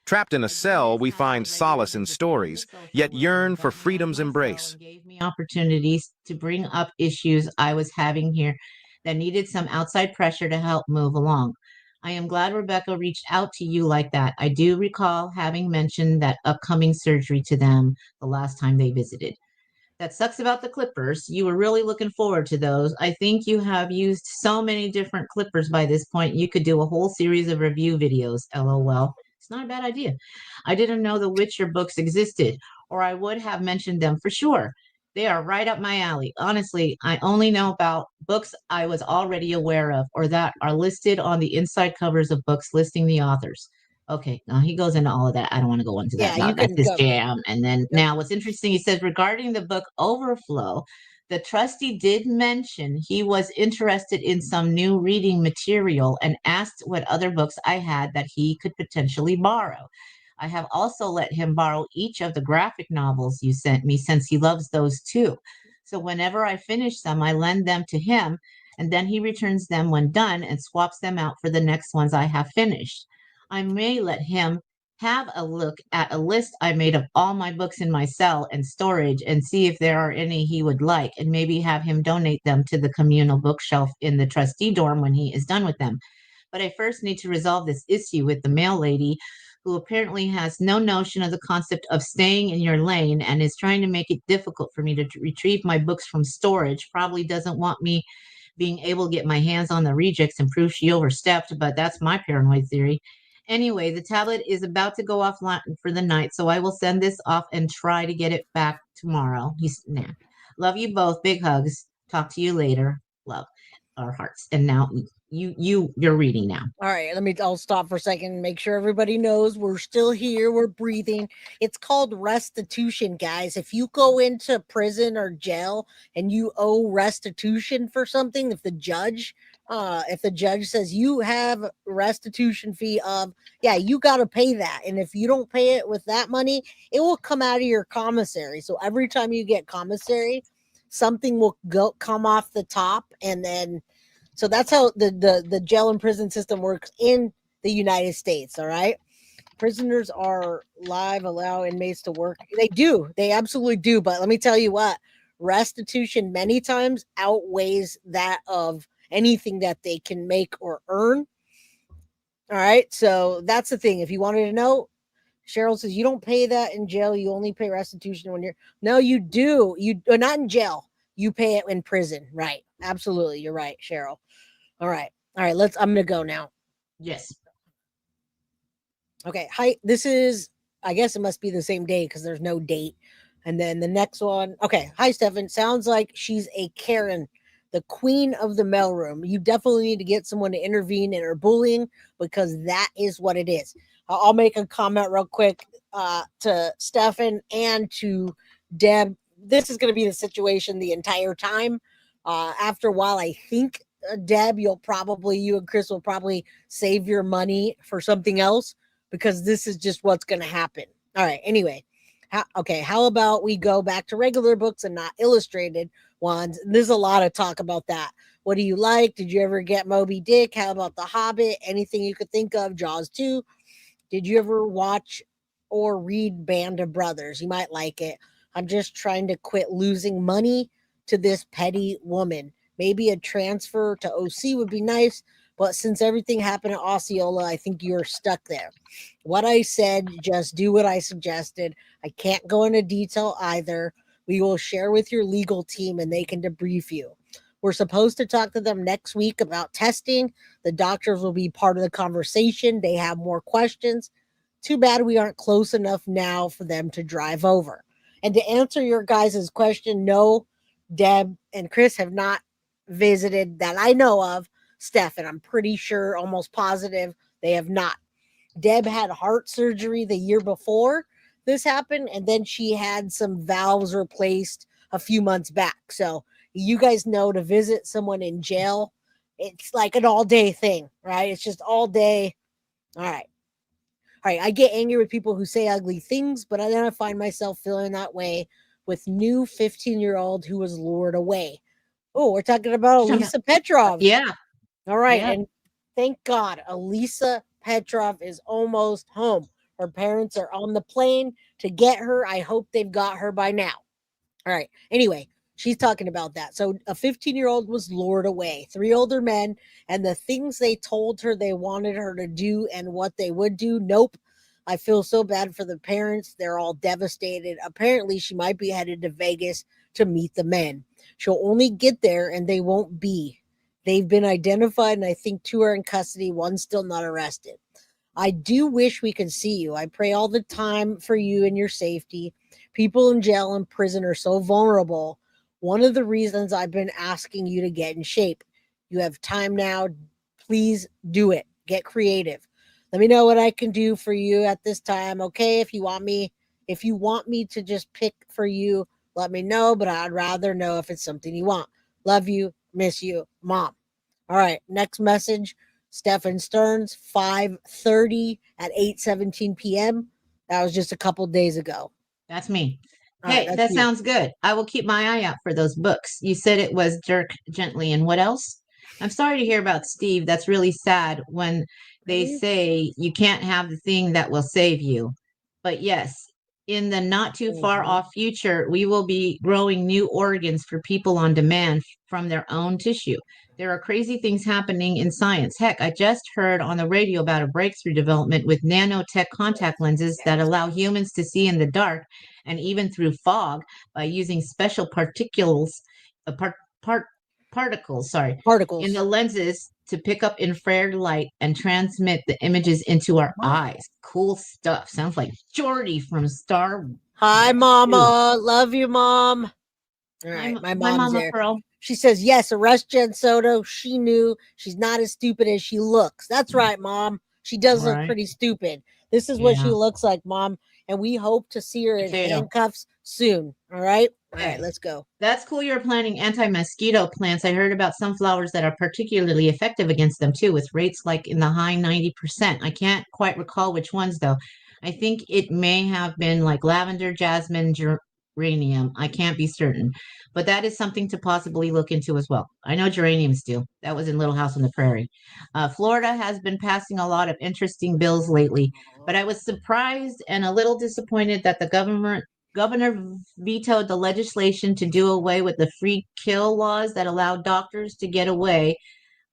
Trapped in a cell, we find solace in stories, yet yearn for freedom's embrace. Gave me opportunities to bring up issues I was having here that needed some outside pressure to help move along. I am glad Rebecca reached out to you like that. I do recall having mentioned that upcoming surgery to them the last time they visited. That sucks about the clippers. You were really looking forward to those. I think you have used so many different clippers by this point. You could do a whole series of review videos. LOL. It's not a bad idea. I didn't know the Witcher books existed, or I would have mentioned them for sure. They are right up my alley. Honestly, I only know about books I was already aware of or that are listed on the inside covers of books listing the authors. Okay, now he goes into all of that. I don't want to go into that. Yeah, you That's can his go. jam. And then Yep. now what's interesting, he says regarding the book Overflow, the trustee did mention he was interested in some new reading material and asked what other books I had that he could potentially borrow. I have also let him borrow each of the graphic novels you sent me since he loves those too. So whenever I finish them, I lend them to him, and then he returns them when done and swaps them out for the next ones I have finished. I may let him have a look at a list I made of all my books in my cell and storage and see if there are any he would like, and maybe have him donate them to the communal bookshelf in the trustee dorm when he is done with them. But I first need to resolve this issue with the mail lady, who apparently has no notion of the concept of staying in your lane and is trying to make it difficult for me to retrieve my books from storage. Probably doesn't want me being able to get my hands on the rejects and prove she overstepped, but that's my paranoid theory. Anyway, the tablet is about to go offline for the night, so I will send this off and try to get it back tomorrow. Nah. Love you both. Big hugs. Talk to you later. Love. Our hearts. And now you're reading now. All right, I'll stop for a second and make sure everybody knows we're still here, we're breathing. It's called restitution, guys. If you go into prison or jail and you owe restitution for something, if the judge says you have restitution fee of, yeah, you got to pay that. And if you don't pay it with that money, it will come out of your commissary. So every time you get commissary, something will come off the top, and then so that's how the jail and prison system works in the United States. All right. Prisoners are live, allow inmates to work. They do. They absolutely do. But let me tell you what, restitution many times outweighs that of anything that they can make or earn. All right. So that's the thing. If you wanted to know, Cheryl says you don't pay that in jail. You only pay restitution when no, you do. You are not in jail. You pay it in prison. Right. Absolutely. You're right, Cheryl. All right. I'm going to go now. Yes. Okay. Hi. I guess it must be the same day because there's no date. And then the next one. Okay. Hi, Stephan. Sounds like she's a Karen, the queen of the mailroom. You definitely need to get someone to intervene in her bullying because that is what it is. I'll make a comment real quick to Stephan and to Deb. This is going to be the situation the entire time. After a while, I think, Deb, you and Chris will probably save your money for something else because this is just what's going to happen. All right. Anyway, how about we go back to regular books and not illustrated ones? There's a lot of talk about that. What do you like? Did you ever get Moby Dick? How about The Hobbit? Anything you could think of? Jaws 2. Did you ever watch or read Band of Brothers? You might like it. I'm just trying to quit losing money to this petty woman. Maybe a transfer to OC would be nice, but since everything happened at Osceola, I think you're stuck there. What I said, just do what I suggested. I can't go into detail either. We will share with your legal team and they can debrief you. We're supposed to talk to them next week about testing. The doctors will be part of the conversation. They have more questions. Too bad we aren't close enough now for them to drive over. And to answer your guys' question, no, Deb and Chris have not visited that I know of Stephan. I'm pretty sure, almost positive, they have not. Deb had heart surgery the year before this happened, and then she had some valves replaced a few months back. So you guys know, to visit someone in jail, it's like an all-day thing, right? It's just all day. All right. I get angry with people who say ugly things, but then I find myself feeling that way with new 15-year-old who was lured away. Oh, we're talking about Elisa Petrov. Yeah. All right. Yeah. And thank God, Elisa Petrov is almost home. Her parents are on the plane to get her. I hope they've got her by now. All right. Anyway, she's talking about that. So a 15-year-old was lured away, 3 older men, and the things they told her they wanted her to do and what they would do. Nope. I feel so bad for the parents. They're all devastated. Apparently, she might be headed to Vegas to meet the men. She'll only get there and they won't be. They've been identified, and I think 2 are in custody. One's still not arrested. I do wish we could see you. I pray all the time for you and your safety. People in jail and prison are so vulnerable. One of the reasons I've been asking you to get in shape. You have time now. Please do it. Get creative. Let me know what I can do for you at this time. Okay, if you want me to just pick for you, let me know, but I'd rather know if it's something you want. Love you, miss you, Mom. All right, next message. Stephan Sterns, 5:30 at 8:17 p.m. That was just a couple days ago. That's me. All right, Hey, that's that you. sounds good. I will keep my eye out for those books. You said it was Dirk Gently, and what else? I'm sorry to hear about Steve. That's really sad when they Really? say you can't have the thing that will save you. But yes, in the not too far Mhm. off future, we will be growing new organs for people on demand from their own tissue. There are crazy things happening in science. Heck, I just heard on the radio about a breakthrough development with nanotech contact lenses that allow humans to see in the dark and even through fog by using special uh, part, part, particles, in Particles. the lenses to pick up infrared light and transmit the images into our eyes. Cool stuff. Sounds like Jordy from Star Hi, Trek 2. Mama. Love you, Mom. All Hi, right, my hi, mom's Mama there. Pearl. She says, yes, arrest Jen Soto. She knew she's not as stupid as she looks. That's right, Mom. She does look Right. pretty stupid. This is what she Yeah. looks like, Mom. And we hope to see her in Potato. handcuffs soon. All right? All right, Okay. let's go. That's cool. You're planting anti-mosquito plants. I heard about sunflowers that are particularly effective against them too, with rates like in the high 90%. I can't quite recall which ones though. I think it may have been like lavender, jasmine, geranium. I can't be certain, but that is something to possibly look into as well. I know geraniums do. That was in Little House on the Prairie. Florida has been passing a lot of interesting bills lately, but I was surprised and a little disappointed that the governor vetoed the legislation to do away with the free kill laws that allow doctors to get away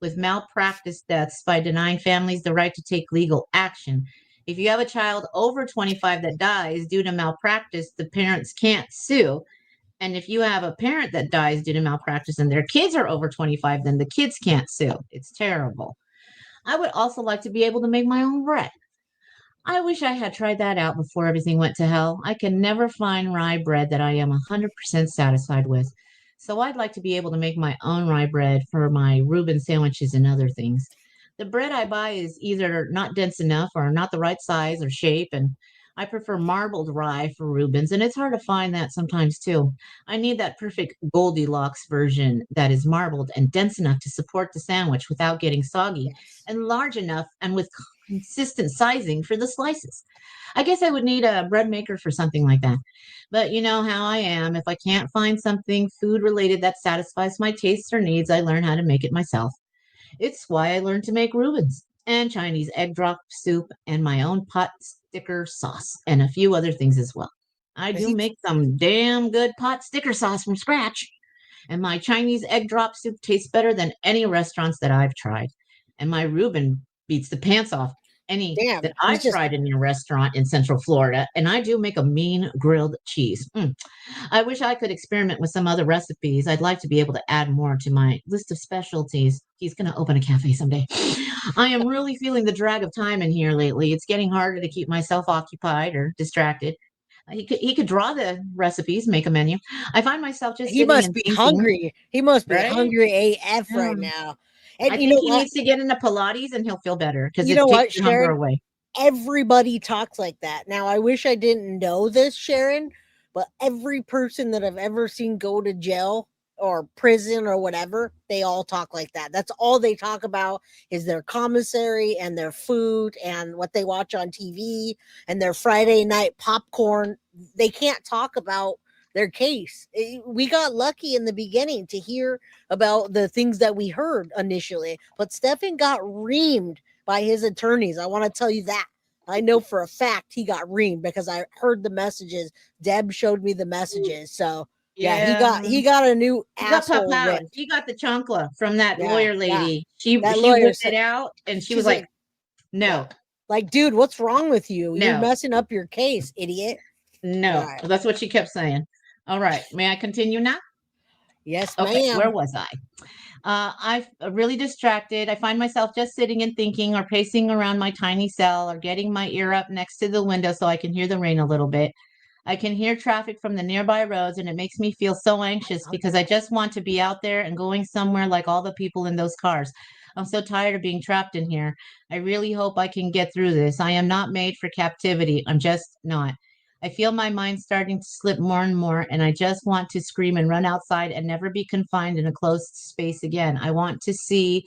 with malpractice deaths by denying families the right to take legal action. If you have a child over 25 that dies due to malpractice, the parents can't sue. And if you have a parent that dies due to malpractice and their kids are over 25, then the kids can't sue. It's terrible. I would also like to be able to make my own bread. I wish I had tried that out before everything went to hell. I can never find rye bread that I am 100% satisfied with. So I'd like to be able to make my own rye bread for my Reuben sandwiches and other things. The bread I buy is either not dense enough or not the right size or shape, and I prefer marbled rye for Reubens, and it's hard to find that sometimes too. I need that perfect Goldilocks version that is marbled and dense enough to support the sandwich without getting soggy, Yes. and large enough and with consistent sizing for the slices. I guess I would need a bread maker for something like that. But you know how I am. If I can't find something food related that satisfies my tastes or needs, I learn how to make it myself. It's why I learned to make Reubens and Chinese egg drop soup and my own pot sticker sauce and a few other things as well. I Is do he make some damn good pot sticker sauce from scratch, and my Chinese egg drop soup tastes better than any restaurants that I've tried. And my Reuben beats the pants off any damn? that He's I've just tried in a restaurant in Central Florida. And I do make a mean grilled cheese. I wish I could experiment with some other recipes. I'd like to be able to add more to my list of specialties. He's going to open a cafe someday. I am really feeling the drag of time in here lately. It's getting harder to keep myself occupied or distracted. He could draw the recipes, make a menu. I find myself just he sitting must and be thinking, hungry. He must be right? hungry AF Yeah. right now. I And you think know he what? needs to get into Pilates and he'll feel better because You it know takes what, the hunger Sharon? away. Everybody talks like that. Now, I wish I didn't know this, Sharon, but every person that I've ever seen go to jail or prison or whatever, they all talk like that. That's all they talk about is their commissary and their food and what they watch on TV and their Friday night popcorn. They can't talk about their case. We got lucky in the beginning to hear about the things that we heard initially, but Stephan got reamed by his attorneys. I want to tell you that. I know for a fact he got reamed because I heard the messages. Deb showed me the messages. So yeah, he got a new He got puffed asshole out. whipped. He got the chancla from that Yeah, lawyer yeah. lady. She That lawyer whipped said, it out, and she was she's like, "No, yeah. Like, dude, what's wrong with you? You're no, messing up your case, idiot." no." Right. That's what she kept saying. All right, may I continue now? Yes, Okay, where ma'am. was I? I'm really distracted. I find myself just sitting and thinking, or pacing around my tiny cell, or getting my ear up next to the window so I can hear the rain a little bit. I can hear traffic from the nearby roads, and it makes me feel so anxious because I just want to be out there and going somewhere like all the people in those cars. I'm so tired of being trapped in here. I really hope I can get through this. I am not made for captivity. I'm just not. I feel my mind starting to slip more and more, and I just want to scream and run outside and never be confined in a closed space again. I want to see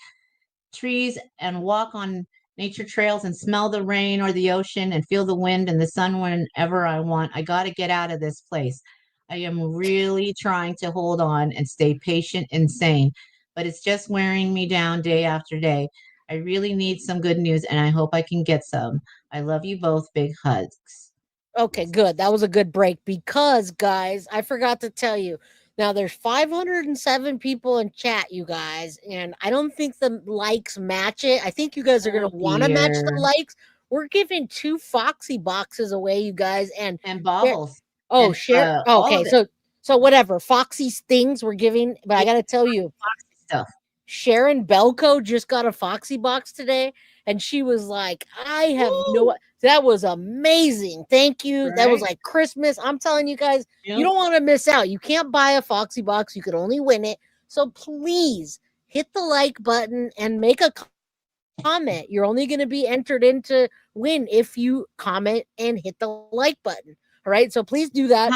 trees and walk on nature trails and smell the rain or the ocean and feel the wind and the sun whenever I want. I got to get out of this place. I am really trying to hold on and stay patient and sane, but it's just wearing me down day after day. I really need some good news, and I hope I can get some. I love you both. Big hugs. Okay, good. That was a good break because, guys, I forgot to tell you. Now, there's 507 people in chat, you guys, and I don't think the likes match it. I think you guys are going Oh to want to match the dear. likes. We're giving 2 Foxy boxes away, you guys, and And share. baubles Oh, and share. all Okay, of it. so whatever Foxy's things we're giving, but I Yeah, got to tell you, Foxy stuff. Sharon Belko just got a Foxy box today, and she was like, I have Woo! that was amazing. Thank you. That was Right? like Christmas. I'm telling you guys, you Yep. don't want to miss out. You can't buy a Foxy box, you could only win it. So please hit the like button and make a comment. You're only going to be entered into win if you comment and hit the like button. All right. So please do that.